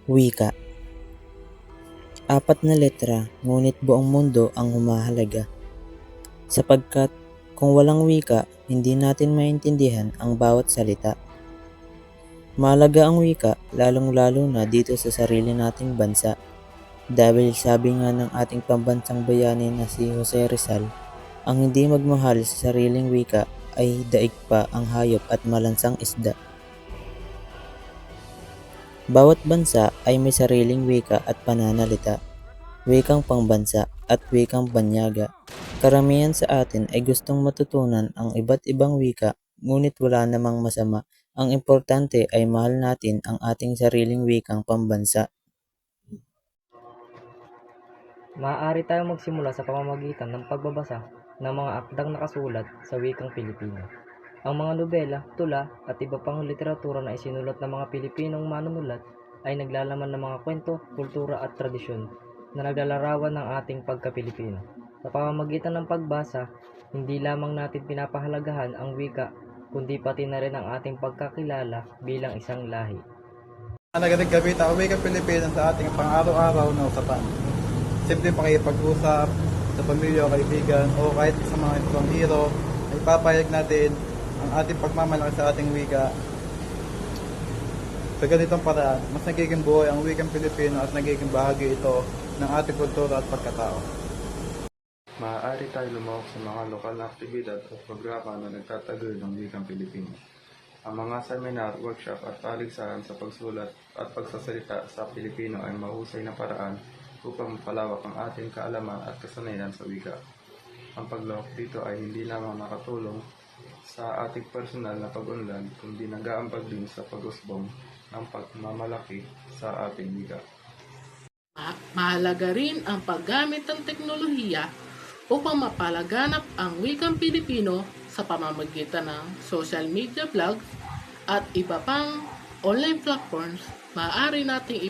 Wika. Apat na letra, ngunit buong mundo ang humahalaga. Sapagkat kung walang wika, hindi natin maintindihan ang bawat salita. Mahalaga ang wika, lalong-lalo na dito sa sarili nating bansa. Dahil sabi nga ng ating pambansang bayani na si Jose Rizal, ang hindi magmahal sa sariling wika ay daig pa ang hayop at malansang isda. Bawat bansa ay may sariling wika at pananalita, wikang pangbansa at wikang banyaga. Karamihan sa atin ay gustong matutunan ang iba't ibang wika, ngunit wala namang masama. Ang importante ay mahal natin ang ating sariling wikang pambansa. Maaari tayong magsimula sa pamamagitan ng pagbabasa ng mga akdang nakasulat sa wikang Pilipino. Ang mga nobela, tula at iba pang literatura na isinulat ng mga Pilipinong manunulat ay naglalaman ng mga kwento, kultura at tradisyon na naglalarawan ng ating pagka-Pilipino. Sa pamamagitan ng pagbasa, hindi lamang natin pinapahalagahan ang wika, kundi pati na rin ang ating pagkakilala bilang isang lahi. Nagaling gamit ang wikang Pilipino sa ating pang-araw-araw na usapan. Simple pakipag-usap sa pamilya o kaibigan o kahit sa mga estranghero ay papayag natin ang ating pagmamalaki sa ating wika. Sa ganitong paraan, mas nagiging buhay ang wikang Pilipino at nagiging bahagi ito ng ating kultura at pagkatao. Maaari tayo lumahok sa mga lokal na aktibidad at programa na nagtatagal ng wikang Pilipino. Ang mga seminar, workshop at paligsahan sa pagsulat at pagsasalita sa Pilipino ay mahusay na paraan upang mapalawak ang ating kaalaman at kasanayan sa wika. Ang paglawak dito ay hindi lamang nakatulong sa ating personal na pag-unlad, kundi nag-aambag din sa pag-usbong ng pagmamalaki sa ating wika. Mahalaga rin ang paggamit ng teknolohiya upang mapalaganap ang wikang Pilipino sa pamamagitan ng social media blogs at iba pang online platforms. Maaari nating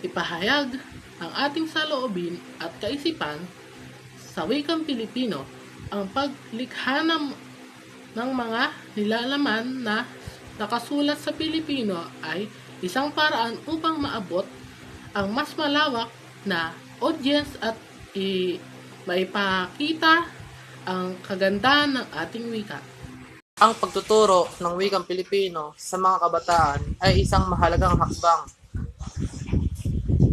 ipahayag ang ating saloobin at kaisipan sa wikang Pilipino. Ang paglikha ng mga nilalaman na nakasulat sa Pilipino ay isang paraan upang maabot ang mas malawak na audience at maipakita ang kagandahan ng ating wika. Ang pagtuturo ng wikang Pilipino sa mga kabataan ay isang mahalagang hakbang.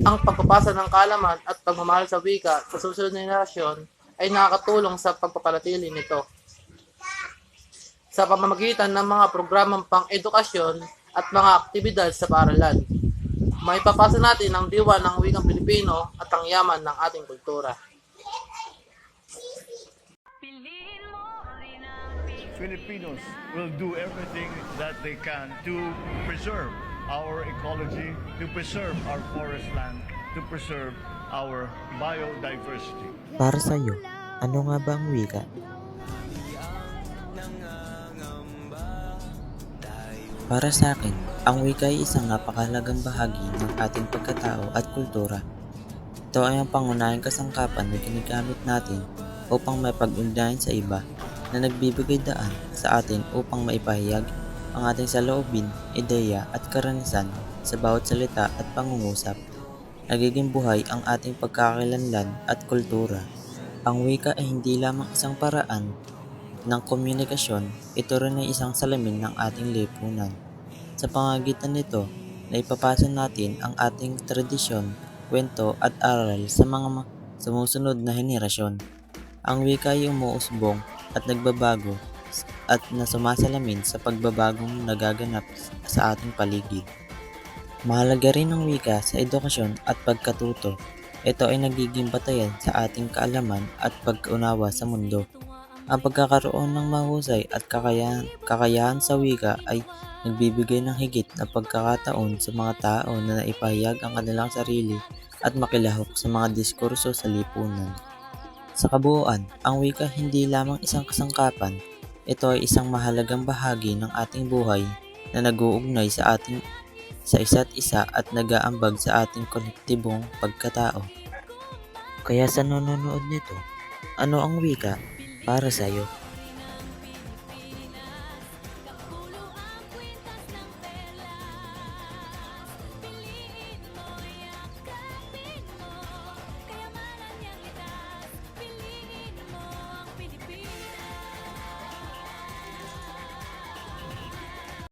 Ang pagpapasa ng kaalaman at pagmamahal sa wika sa susunod na henerasyon ay nakakatulong sa pagpapanatili nito. Sa pamamagitan ng mga programang pang-edukasyon at mga aktibidad sa paaralan, maipapasa natin ang diwa ng wikang Pilipino at ang yaman ng ating kultura. Filipinos will do everything that they can to preserve our ecology, to preserve our forest land, to preserve our biodiversity. Para sa iyo, ano nga ba ang wika? Para sa akin, ang wika ay isang napakahalagang bahagi ng ating pagkatao at kultura. Ito ay ang pangunahing kasangkapan na ginagamit natin upang mapag-ugnayan sa iba, na nagbibigay daan sa atin upang maipahayag ang ating saloobin, ideya at karanasan sa bawat salita at pangungusap. Nagiging buhay ang ating pagkakakilanlan at kultura. Ang wika ay hindi lamang isang paraan ng komunikasyon, ito rin ay isang salamin ng ating lipunan. Sa pamamagitan nito, naipapasa natin ang ating tradisyon, kwento at aral sa mga sumusunod na henerasyon. Ang wika ay umuusbong at nagbabago at sumasalamin sa pagbabagong nagaganap sa ating paligid. Mahalaga rin ang wika sa edukasyon at pagkatuto. Ito ay nagiging batayan sa ating kaalaman at pag-unawa sa mundo. Ang pagkakaroon ng mahusay at kakayahan sa wika ay nagbibigay ng higit na pagkakataon sa mga tao na naipahayag ang kanilang sarili at makilahok sa mga diskurso sa lipunan. Sa kabuuan, ang wika hindi lamang isang kasangkapan, ito ay isang mahalagang bahagi ng ating buhay na nag-uugnay sa isa't isa at nag-aambag sa ating kolektibong pagkatao. Kaya sa nanonood nito, ano ang wika para sa iyo?